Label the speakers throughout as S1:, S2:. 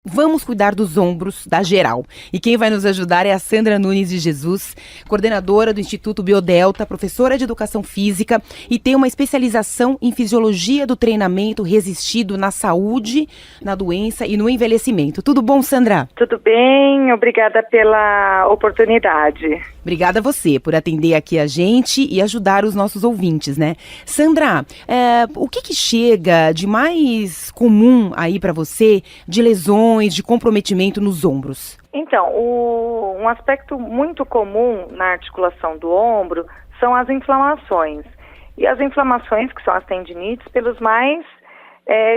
S1: Vamos cuidar dos ombros da geral. E quem vai nos ajudar é a Sandra Nunes de Jesus, coordenadora do Instituto Biodelta, professora de Educação Física e tem uma especialização em Fisiologia do Treinamento Resistido na saúde, na doença e no envelhecimento. Tudo bom, Sandra?
S2: Tudo bem, obrigada pela oportunidade.
S1: Obrigada a você por atender aqui a gente e ajudar os nossos ouvintes, né? Sandra, o que chega de mais comum aí para você de lesões, de comprometimento nos ombros?
S2: Então, um aspecto muito comum na articulação do ombro são as inflamações. E as inflamações, que são as tendinites, pelos mais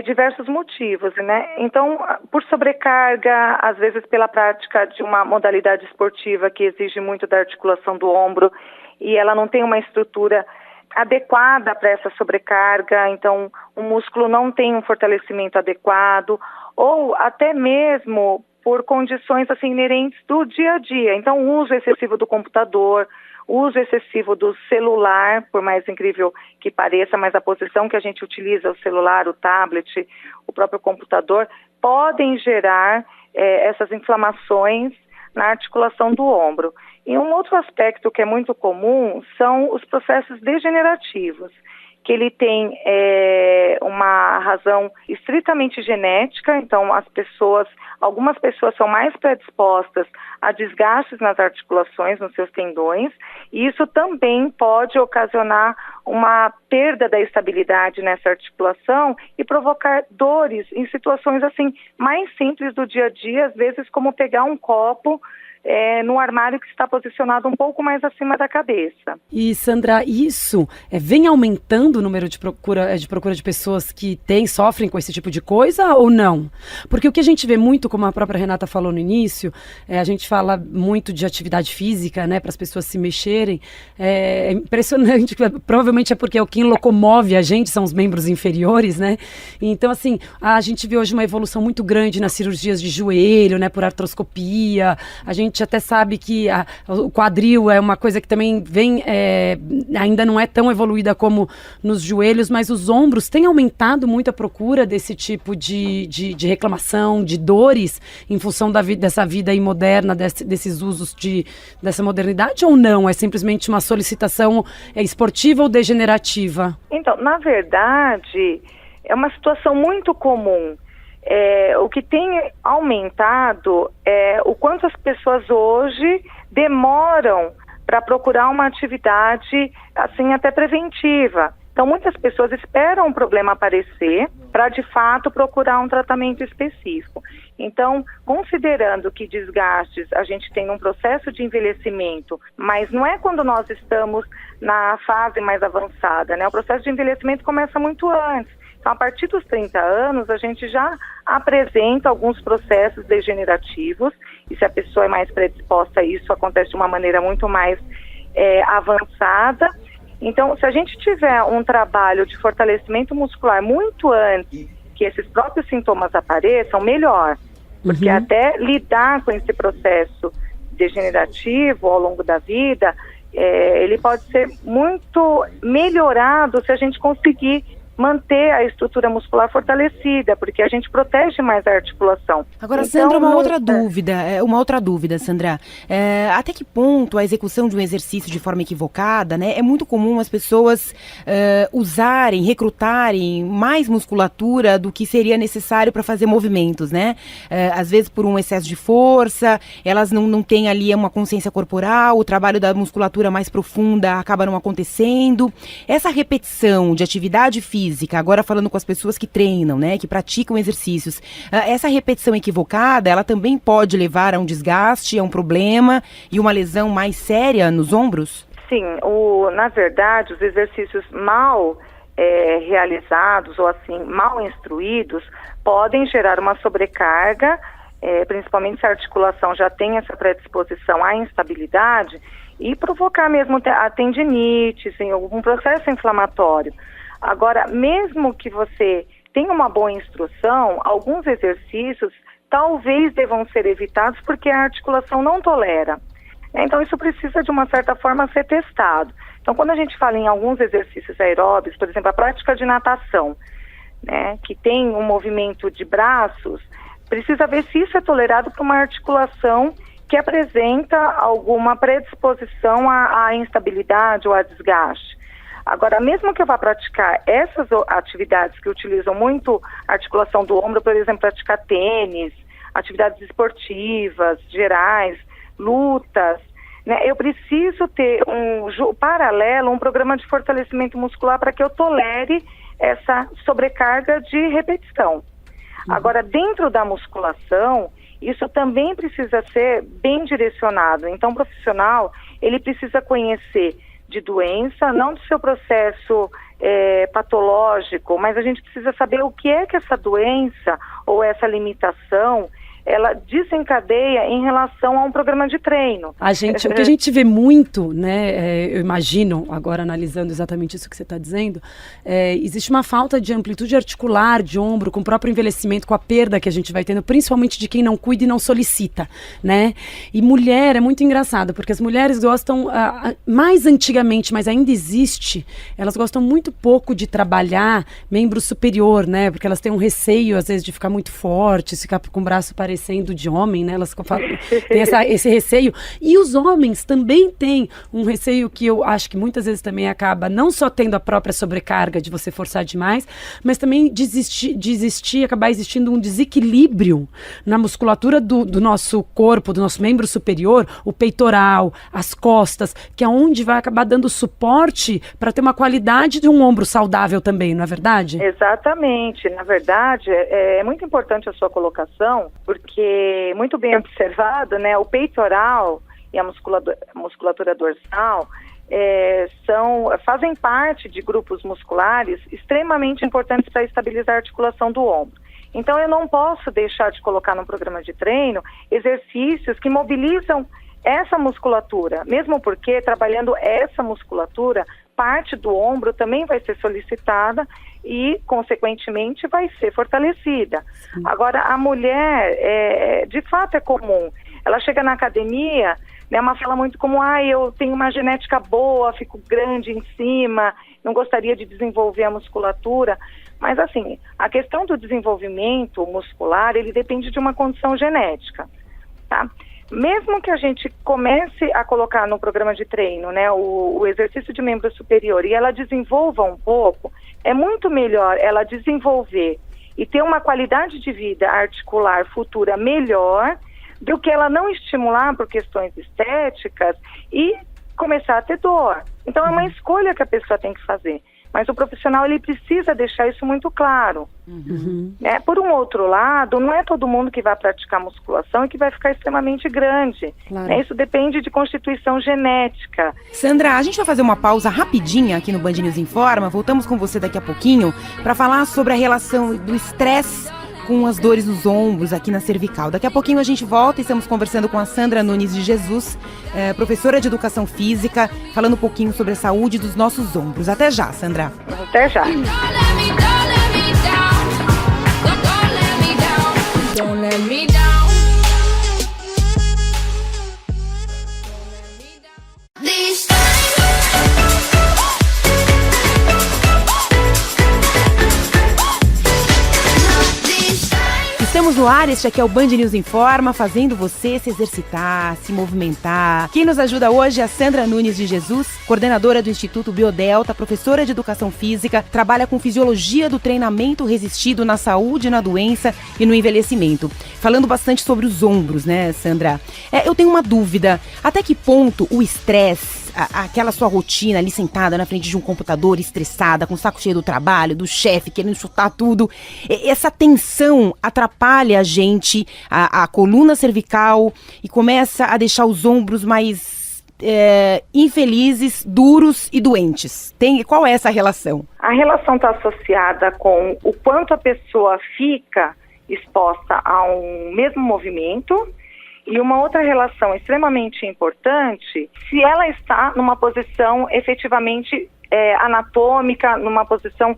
S2: diversos motivos, né? Então, por sobrecarga, às vezes pela prática de uma modalidade esportiva que exige muito da articulação do ombro e ela não tem uma estrutura adequada para essa sobrecarga, então o músculo não tem um fortalecimento adequado, ou até mesmo por condições assim inerentes do dia a dia. Então, o uso excessivo do computador, o uso excessivo do celular, por mais incrível que pareça, mas a posição que a gente utiliza, o celular, o tablet, o próprio computador, podem gerar essas inflamações na articulação do ombro. E um outro aspecto que é muito comum são os processos degenerativos, que ele tem uma razão estritamente genética, então algumas pessoas são mais predispostas a desgastes nas articulações, nos seus tendões, e isso também pode ocasionar uma perda da estabilidade nessa articulação e provocar dores em situações assim mais simples do dia a dia, às vezes como pegar um copo no armário que está posicionado um pouco mais acima da cabeça.
S3: E, Sandra, isso vem aumentando o número de procura de pessoas que sofrem com esse tipo de coisa ou não? Porque o que a gente vê muito, como a própria Renata falou no início, a gente fala muito de atividade física, né, para as pessoas se mexerem. É impressionante, provavelmente é porque quem locomove a gente são os membros inferiores, né? Então, assim, a gente vê hoje uma evolução muito grande nas cirurgias de joelho, né, por artroscopia. A gente até sabe que o quadril é uma coisa que também ainda não é tão evoluída como nos joelhos, mas os ombros têm aumentado muito a procura desse tipo de reclamação, de dores, em função dessa vida aí moderna, desses usos dessa modernidade, ou não? É simplesmente uma solicitação esportiva ou degenerativa?
S2: Então, na verdade, é uma situação muito comum. O que tem aumentado é o quanto as pessoas hoje demoram para procurar uma atividade assim até preventiva. Então, muitas pessoas esperam um problema aparecer para, de fato, procurar um tratamento específico. Então, considerando que desgastes a gente tem um processo de envelhecimento, mas não é quando nós estamos na fase mais avançada, né? O processo de envelhecimento começa muito antes. Então, a partir dos 30 anos, a gente já apresenta alguns processos degenerativos, e se a pessoa é mais predisposta a isso, acontece de uma maneira muito mais avançada. Então, se a gente tiver um trabalho de fortalecimento muscular muito antes que esses próprios sintomas apareçam, melhor. Porque até lidar com esse processo degenerativo ao longo da vida, ele pode ser muito melhorado se a gente conseguir manter a estrutura muscular fortalecida, porque a gente protege mais a articulação.
S1: Agora, então, Sandra, uma outra dúvida, Sandra. Até que ponto a execução de um exercício de forma equivocada, né? É muito comum as pessoas recrutarem mais musculatura do que seria necessário para fazer movimentos, né? Às vezes por um excesso de força, elas não têm ali uma consciência corporal, o trabalho da musculatura mais profunda acaba não acontecendo. Essa repetição de atividade física, agora falando com as pessoas que treinam, né, que praticam exercícios, essa repetição equivocada, ela também pode levar a um desgaste, a um problema e uma lesão mais séria nos ombros?
S2: Sim, na verdade, os exercícios mal realizados ou assim, mal instruídos, podem gerar uma sobrecarga, principalmente se a articulação já tem essa predisposição à instabilidade, e provocar mesmo a tendinite, assim, algum processo inflamatório. Agora, mesmo que você tenha uma boa instrução, alguns exercícios talvez devam ser evitados porque a articulação não tolera. Então, isso precisa, de uma certa forma, ser testado. Então, quando a gente fala em alguns exercícios aeróbicos, por exemplo, a prática de natação, né, que tem um movimento de braços, precisa ver se isso é tolerado para uma articulação que apresenta alguma predisposição à instabilidade ou a desgaste. Agora, mesmo que eu vá praticar essas atividades que utilizam muito a articulação do ombro, por exemplo, praticar tênis, atividades esportivas, gerais, lutas, né, eu preciso ter paralelo, um programa de fortalecimento muscular para que eu tolere essa sobrecarga de repetição. Agora, dentro da musculação, isso também precisa ser bem direcionado. Então, o profissional, ele precisa conhecer de doença, não do seu processo patológico, mas a gente precisa saber o que é que essa doença ou essa limitação ela desencadeia em relação a um programa de treino.
S3: O que a gente vê muito, né, eu imagino, agora analisando exatamente isso que você está dizendo, existe uma falta de amplitude articular de ombro, com o próprio envelhecimento, com a perda que a gente vai tendo, principalmente de quem não cuida e não solicita, né? E mulher é muito engraçado, porque as mulheres gostam, mais antigamente, mas ainda existe, elas gostam muito pouco de trabalhar membro superior, né? Porque elas têm um receio, às vezes, de ficar muito forte, ficar com o braço parecendo de homem, né? Elas têm esse receio. E os homens também têm um receio que eu acho que muitas vezes também acaba não só tendo a própria sobrecarga de você forçar demais, mas também de acabar existindo um desequilíbrio na musculatura do nosso corpo, do nosso membro superior, o peitoral, as costas, que é onde vai acabar dando suporte para ter uma qualidade de um ombro saudável também, não é verdade?
S2: Exatamente. Na verdade, é muito importante a sua colocação, porque, muito bem observado, né, o peitoral e a musculatura dorsal fazem parte de grupos musculares extremamente importantes para estabilizar a articulação do ombro. Então, eu não posso deixar de colocar no programa de treino exercícios que mobilizam essa musculatura, mesmo porque, trabalhando essa musculatura, parte do ombro também vai ser solicitada e, consequentemente, vai ser fortalecida. Sim. Agora, a mulher, de fato é comum, ela chega na academia, né, uma fala muito comum, eu tenho uma genética boa, fico grande em cima, não gostaria de desenvolver a musculatura, mas assim, a questão do desenvolvimento muscular, ele depende de uma condição genética, tá? Mesmo que a gente comece a colocar no programa de treino, né, o exercício de membro superior e ela desenvolva um pouco, é muito melhor ela desenvolver e ter uma qualidade de vida articular futura melhor do que ela não estimular por questões estéticas e começar a ter dor. Então é uma escolha que a pessoa tem que fazer. Mas o profissional, ele precisa deixar isso muito claro. Né? Por um outro lado, não é todo mundo que vai praticar musculação e que vai ficar extremamente grande. Claro. Né? Isso depende de constituição genética.
S1: Sandra, a gente vai fazer uma pausa rapidinha aqui no Band News Informa. Voltamos com você daqui a pouquinho para falar sobre a relação do estresse com as dores nos ombros aqui na cervical. Daqui a pouquinho a gente volta e estamos conversando com a Sandra Nunes de Jesus, professora de Educação Física, falando um pouquinho sobre a saúde dos nossos ombros. Até já, Sandra.
S2: Até já.
S1: Estamos no ar, este aqui é o Band News Informa, fazendo você se exercitar, se movimentar. Quem nos ajuda hoje é a Sandra Nunes de Jesus, coordenadora do Instituto Biodelta, professora de Educação Física, trabalha com fisiologia do treinamento resistido na saúde, na doença e no envelhecimento. Falando bastante sobre os ombros, né, Sandra? Eu tenho uma dúvida, até que ponto o estresse, aquela sua rotina ali sentada na frente de um computador, estressada, com o saco cheio do trabalho, do chefe, querendo chutar tudo, essa tensão atrapalha a gente, a coluna cervical e começa a deixar os ombros mais infelizes, duros e doentes. Qual é essa relação?
S2: A relação está associada com o quanto a pessoa fica exposta a um mesmo movimento. E uma outra relação extremamente importante, se ela está numa posição efetivamente anatômica, numa posição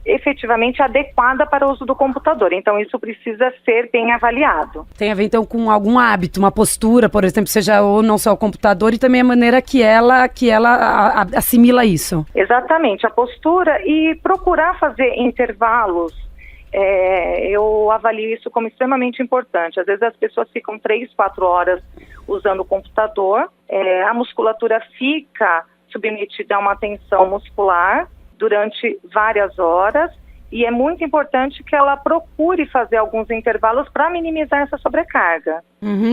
S2: efetivamente adequada para o uso do computador. Então, isso precisa ser bem avaliado.
S3: Tem a ver, então, com algum hábito, uma postura, por exemplo, seja ou não só o computador, e também a maneira que ela assimila isso.
S2: Exatamente, a postura e procurar fazer intervalos eu avalio isso como extremamente importante. Às vezes as pessoas ficam 3, 4 horas usando o computador, a musculatura fica submetida a uma tensão muscular durante várias horas, e é muito importante que ela procure fazer alguns intervalos para minimizar essa sobrecarga.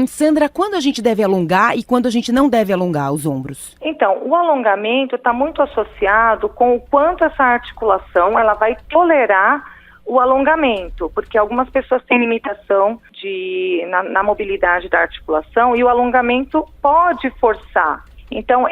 S1: Sandra, quando a gente deve alongar e quando a gente não deve alongar os ombros?
S2: Então, o alongamento está muito associado com o quanto essa articulação ela vai tolerar o alongamento, porque algumas pessoas têm limitação na mobilidade da articulação e o alongamento pode forçar. Então,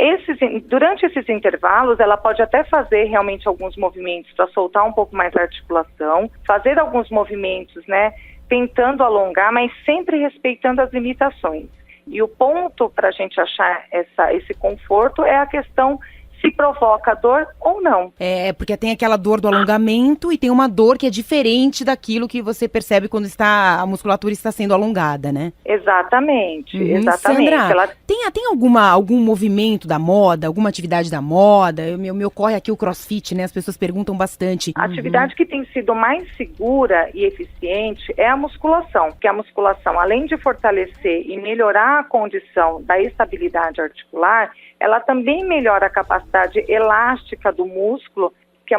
S2: durante esses intervalos, ela pode até fazer realmente alguns movimentos para soltar um pouco mais a articulação, fazer alguns movimentos, né, tentando alongar, mas sempre respeitando as limitações. E o ponto para a gente achar esse conforto é a questão se provoca dor ou não.
S1: Porque tem aquela dor do alongamento e tem uma dor que é diferente daquilo que você percebe quando a musculatura está sendo alongada, né?
S2: Exatamente, exatamente.
S1: Sandra, tem algum movimento da moda, alguma atividade da moda? Me ocorre aqui o CrossFit, né? As pessoas perguntam bastante.
S2: A atividade que tem sido mais segura e eficiente é a musculação, porque a musculação, além de fortalecer e melhorar a condição da estabilidade articular, ela também melhora a capacidade elástica do músculo, que é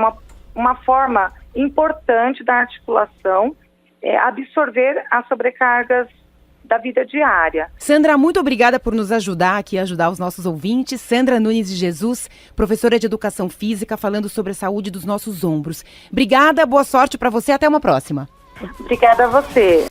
S2: uma forma importante da articulação absorver as sobrecargas da vida diária.
S1: Sandra, muito obrigada por nos ajudar aqui, ajudar os nossos ouvintes. Sandra Nunes de Jesus, professora de Educação Física, falando sobre a saúde dos nossos ombros. Obrigada, boa sorte para você, até uma próxima.
S2: Obrigada a você.